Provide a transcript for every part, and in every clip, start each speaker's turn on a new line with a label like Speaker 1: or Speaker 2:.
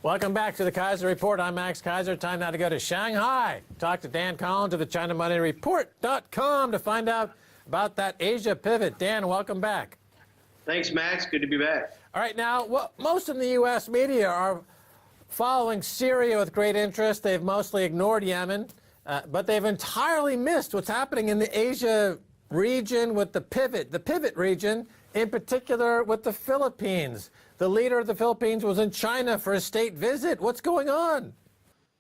Speaker 1: Welcome back to the Kaiser Report. I'm Max Kaiser. Time now to go to Shanghai. Talk to Dan Collins of the ChinaMoneyReport.com to find out about that Asia pivot. Dan, welcome back.
Speaker 2: Thanks, Max. Good to be back.
Speaker 1: All right, now, most in the U.S. media are following Syria with great interest. They've mostly ignored Yemen, but they've entirely missed what's happening in the Asia region with the pivot region, in particular with the Philippines. The leader of the Philippines was in China for a state visit. What's going on?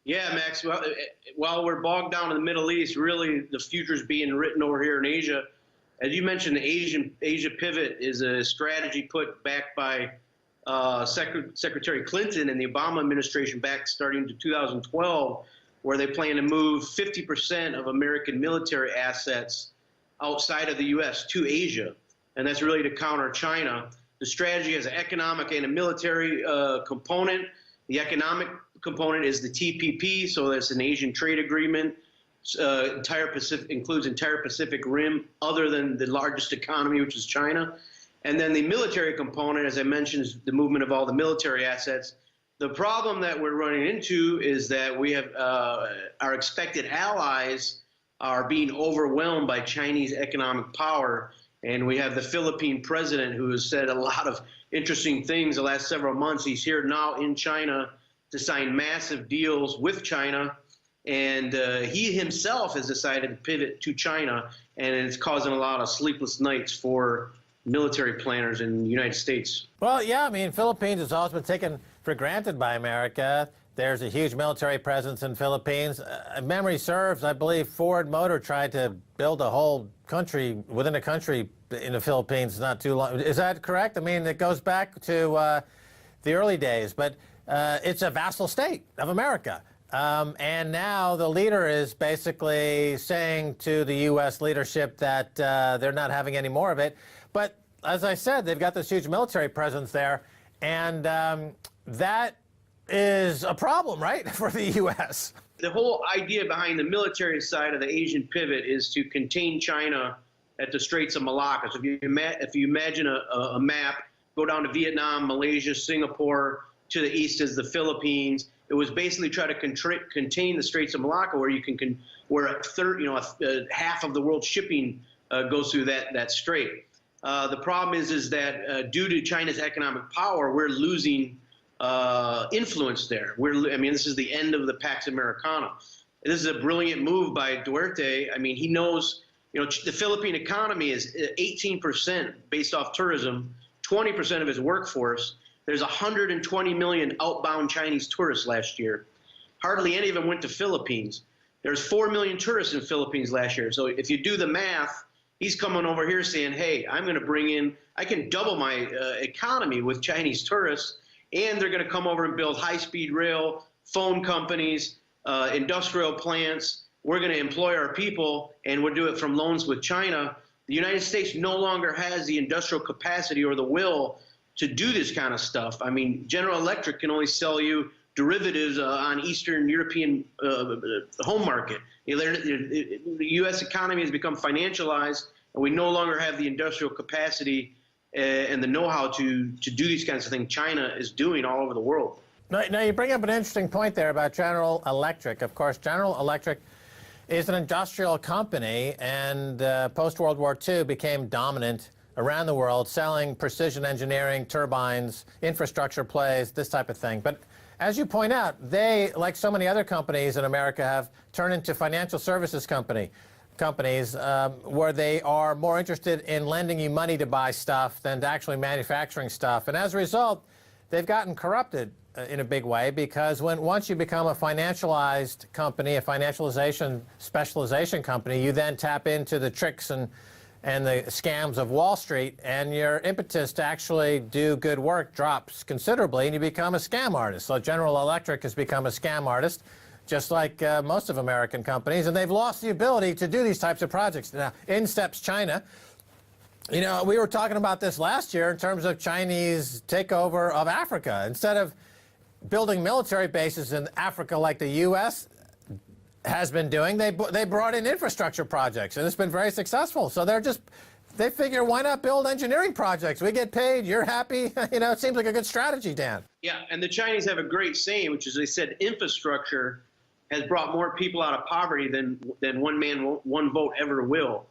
Speaker 2: Yeah, Max. Well, while we're bogged down in the Middle East, really the future's being written over here in Asia. As you mentioned, the Asia pivot is a strategy put back by Secretary Clinton and the Obama administration back starting to 2012, where they plan to move 50% of American military assets outside of the U.S. to Asia. And that's really to counter China. The strategy has an economic and a military component. The economic component is the TPP, so that's an Asian trade agreement. Includes entire Pacific Rim, other than the largest economy, which is China. And then the military component, as I mentioned, is the movement of all the military assets. The problem that we're running into is that we have our expected allies are being overwhelmed by Chinese economic power. And we have the Philippine president who has said a lot of interesting things the last several months. He's here now in China to sign massive deals with China. And he himself has decided to pivot to China. And it's causing a lot of sleepless nights for military planners in the United States.
Speaker 1: Well, yeah, I mean, Philippines has always been taken for granted by America. There's a huge military presence in Philippines. If memory serves, I believe Ford Motor tried to build a whole country within a country in the Philippines not too long. Is that correct? I mean, it goes back to the early days, but it's a vassal state of America. And now the leader is basically saying to the U.S. leadership that they're not having any more of it. But as I said, they've got this huge military presence there, and that is a problem, right, for the U.S.?
Speaker 2: The whole idea behind the military side of the Asian pivot is to contain China at the Straits of Malacca. So if you imagine a map, go down to Vietnam, Malaysia, Singapore, to the east is the Philippines. It was basically try to contain the Straits of Malacca, where you can where half of the world's shipping goes through that strait. The problem is that due to China's economic power, we're losing influence there. I mean, this is the end of the Pax Americana. This is a brilliant move by Duterte. I mean, he knows, the Philippine economy is 18% based off tourism, 20% of its workforce. There's 120 million outbound Chinese tourists last year. Hardly any of them went to Philippines. There's 4 million tourists in Philippines last year. So if you do the math, he's coming over here saying, hey, I'm going to bring in, I can double my economy with Chinese tourists, and they're going to come over and build high-speed rail, phone companies, industrial plants. We're going to employ our people, and we'll do it from loans with China. The United States no longer has the industrial capacity or the will to do this kind of stuff. I mean, General Electric can only sell you derivatives on Eastern European home market. The U.S. economy has become financialized, and we no longer have the industrial capacity and the know-how to do these kinds of things China is doing all over the world.
Speaker 1: Now, you bring up an interesting point there about General Electric. Of course, General Electric is an industrial company, and post-World War II became dominant around the world, selling precision engineering, turbines, infrastructure plays, this type of thing. But as you point out, they, like so many other companies in America, have turned into financial services companies where they are more interested in lending you money to buy stuff than to actually manufacturing stuff. And as a result, they've gotten corrupted in a big way, because once you become a financialized company, a financialization specialization company, you then tap into the tricks and the scams of Wall Street, and your impetus to actually do good work drops considerably, and you become a scam artist. So General Electric has become a scam artist, just like most of American companies, and they've lost the ability to do these types of projects. Now, in steps China. We were talking about this last year in terms of Chinese takeover of Africa. Instead of building military bases in Africa like the U.S. has been doing, they brought in infrastructure projects, and it's been very successful. So they're just they figure, why not build engineering projects? We get paid, you're happy. You know, it seems like a good strategy, Dan.
Speaker 2: Yeah, and the Chinese have a great saying, which is they said infrastructure has brought more people out of poverty than one man, one vote ever will.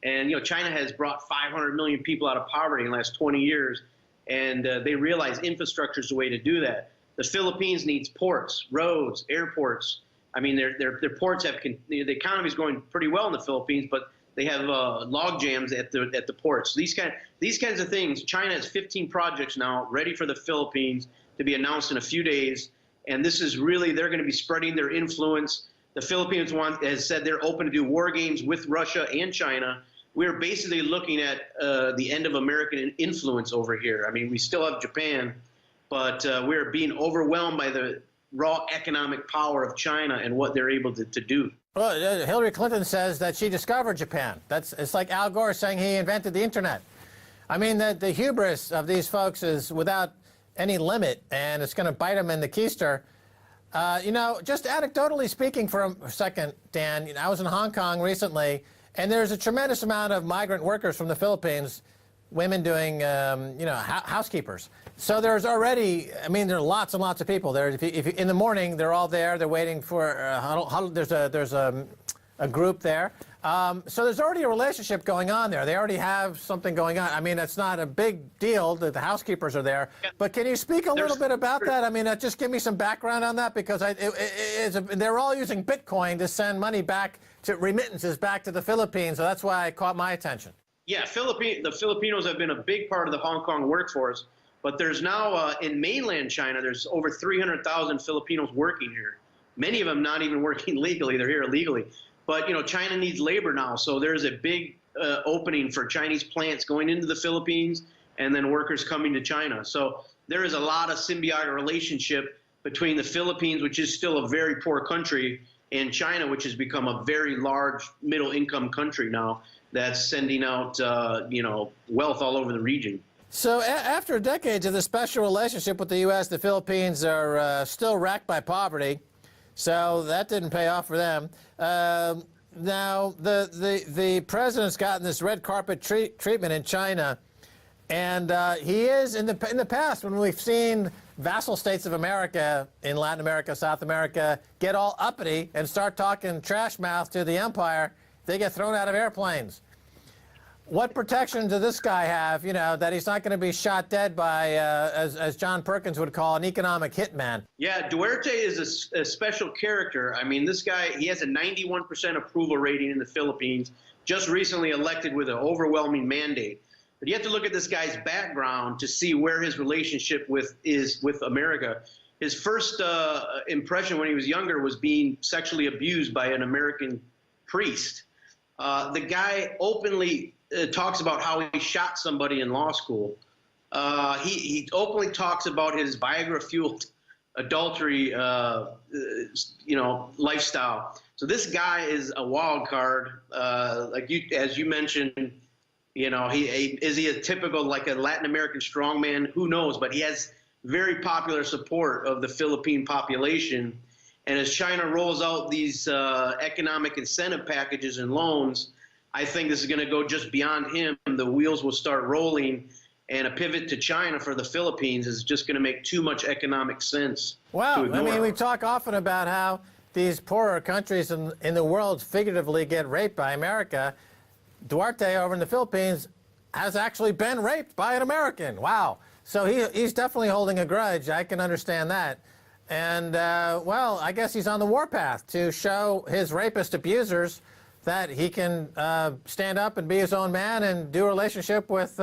Speaker 2: And, you know, China has brought 500 million people out of poverty in the last 20 years, and they realize infrastructure is the way to do that. The Philippines needs ports, roads, airports. I mean, their ports have, the economy is going pretty well in the Philippines, but they have log jams at the ports. These kinds of things. China has 15 projects now ready for the Philippines to be announced in a few days, and this is really, they're going to be spreading their influence. The Philippines has said they're open to do war games with Russia and China. We're basically looking at the end of American influence over here. I mean, we still have Japan, but we're being overwhelmed by the raw economic power of China and what they're able to do.
Speaker 1: Well, Hillary Clinton says that she discovered Japan. It's like Al Gore saying he invented the internet. I mean, the hubris of these folks is without any limit, and it's going to bite them in the keister. You know, just anecdotally speaking for a second, Dan, I was in Hong Kong recently, and there's a tremendous amount of migrant workers from the Philippines, women doing, you know, housekeepers. So there's already, I mean, there are lots and lots of people there. If you, in the morning, they're all there. They're waiting for, there's a group there. So there's already a relationship going on there. They already have something going on. I mean, it's not a big deal that the housekeepers are there. But can you speak a little bit about that? I mean, just give me some background on that, because they're all using Bitcoin to send money back to remittances back to the Philippines. So that's why it caught my attention.
Speaker 2: Yeah, the Filipinos have been a big part of the Hong Kong workforce, but there's now, in mainland China, there's over 300,000 Filipinos working here. Many of them not even working legally, they're here illegally. But, you know, China needs labor now, so there's a big opening for Chinese plants going into the Philippines and then workers coming to China. So there is a lot of symbiotic relationship between the Philippines, which is still a very poor country, and China, which has become a very large middle-income country now that's sending out, you know, wealth all over the region.
Speaker 1: So after decades of the special relationship with the U.S., the Philippines are still racked by poverty. So that didn't pay off for them. Now, the president's gotten this red carpet treatment in China, and he is, in the past, when we've seen vassal states of America in Latin America, South America, get all uppity and start talking trash mouth to the empire, they get thrown out of airplanes. What protection does this guy have, you know, that he's not going to be shot dead by, as John Perkins would call, an economic hitman?
Speaker 2: Yeah, Duterte is a special character. I mean, this guy, he has a 91% approval rating in the Philippines, just recently elected with an overwhelming mandate. But you have to look at this guy's background to see where his relationship is with America. His first impression when he was younger was being sexually abused by an American priest. The guy openly talks about how he shot somebody in law school. He openly talks about his Viagra-fueled adultery, you know, lifestyle. So this guy is a wild card. As you mentioned, you know, is he a typical, like a Latin American strongman? Who knows? But he has very popular support of the Philippine population. And as China rolls out these economic incentive packages and loans, I think this is going to go just beyond him. The wheels will start rolling, and a pivot to China for the Philippines is just going to make too much economic sense.
Speaker 1: Well, I mean, we talk often about how these poorer countries in the world figuratively get raped by America. Duterte over in the Philippines has actually been raped by an American. Wow. So he's definitely holding a grudge. I can understand that. And, well, I guess he's on the warpath to show his rapist abusers that he can stand up and be his own man and do a relationship with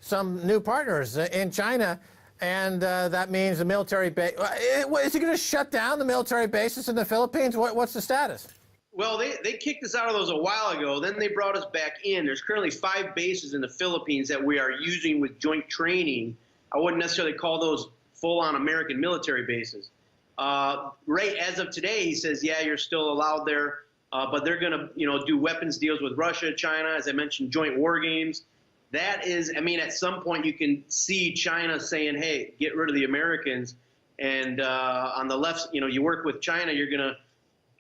Speaker 1: some new partners in China. And that means the military base. Is he going to shut down the military bases in the Philippines? What's the status?
Speaker 2: Well, they kicked us out of those a while ago. Then they brought us back in. There's currently 5 bases in the Philippines that we are using with joint training. I wouldn't necessarily call those full-on American military bases. Right as of today, he says, yeah, you're still allowed there, but they're going to, you know, do weapons deals with Russia, China, as I mentioned, joint war games. That is, I mean, at some point you can see China saying, hey, get rid of the Americans. And on the left, you know, you work with China, you're going to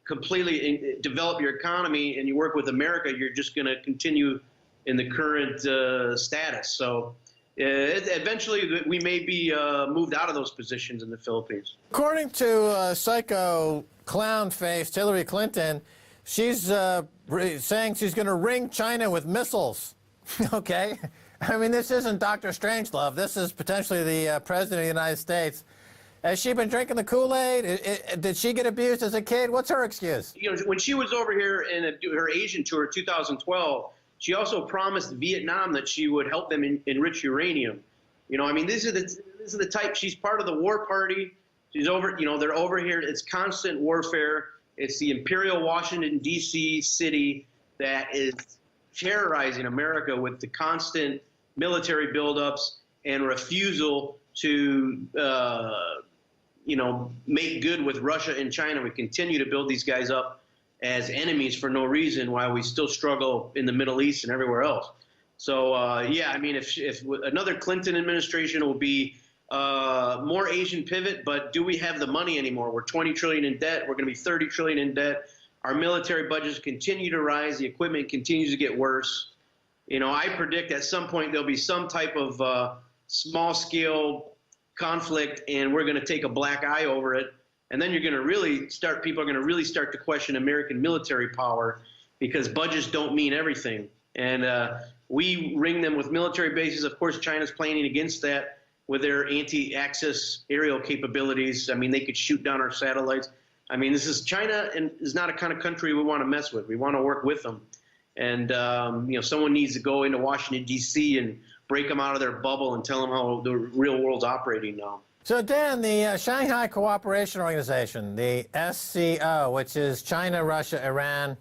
Speaker 2: completely develop your economy, and you work with America, you're just going to continue in the current status. So eventually we may be moved out of those positions in the Philippines.
Speaker 1: According to psycho clown-faced Hillary Clinton, she's saying she's going to ring China with missiles. Okay? I mean, this isn't Dr. Strangelove. This is potentially the President of the United States. Has she been drinking the Kool-Aid? Did she get abused as a kid? What's her excuse?
Speaker 2: You know, when she was over here in her Asian tour, 2012, she also promised Vietnam that she would help them enrich uranium. You know, I mean, this is the type. She's part of the war party. She's over. You know, they're over here. It's constant warfare. It's the imperial Washington D.C. city that is terrorizing America with the constant military buildups and refusal to, you know, make good with Russia and China. We continue to build these guys up as enemies for no reason while we still struggle in the Middle East and everywhere else. So, yeah, I mean, if another Clinton administration will be more Asian pivot, but do we have the money anymore? We're 20 trillion in debt. We're going to be 30 trillion in debt. Our military budgets continue to rise. The equipment continues to get worse. You know, I predict at some point there'll be some type of small-scale conflict, and we're going to take a black eye over it. And then you're going to really start, people are going to really start to question American military power, because budgets don't mean everything. And we ring them with military bases. Of course, China's planning against that with their anti-access aerial capabilities. I mean, they could shoot down our satellites. I mean, China is not a kind of country we want to mess with. We want to work with them. And, you know, someone needs to go into Washington, D.C. and break them out of their bubble and tell them how the real world's operating now.
Speaker 1: So, Dan, the Shanghai Cooperation Organization, the SCO, which is China, Russia, Iran,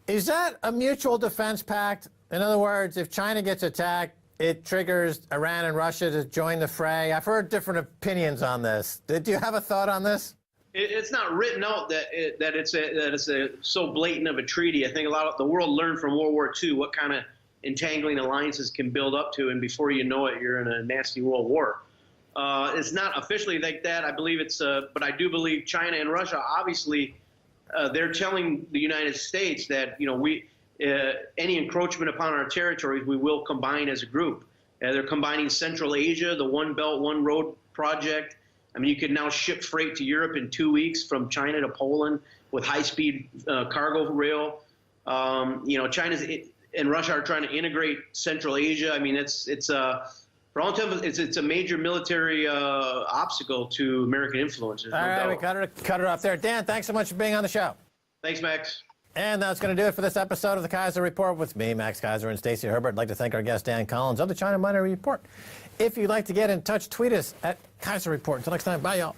Speaker 1: is that a mutual defense pact? In other words, if China gets attacked, it triggers Iran and Russia to join the fray? I've heard different opinions on this. Do you have a thought on this?
Speaker 2: It's not written out that it's so blatant of a treaty. I think a lot of the world learned from World War II what kind of entangling alliances can build up to, and before you know it, you're in a nasty world war. It's not officially like that. I believe it's, but I do believe China and Russia, obviously, they're telling the United States that, you know, any encroachment upon our territories, we will combine as a group. They're combining Central Asia, the One Belt, One Road project. I mean, you can now ship freight to Europe in 2 weeks from China to Poland with high-speed cargo rail. You know, China and Russia are trying to integrate Central Asia. I mean, for all intents, it's a major military obstacle to American influence.
Speaker 1: All right, we cut it off there. Dan, thanks so much for being on the show.
Speaker 2: Thanks, Max.
Speaker 1: And that's going to do it for this episode of the Kaiser Report with me, Max Kaiser, and Stacey Herbert. I'd like to thank our guest, Dan Collins of the China Minority Report. If you'd like to get in touch, tweet us at Kaiser Report. Until next time, bye, y'all.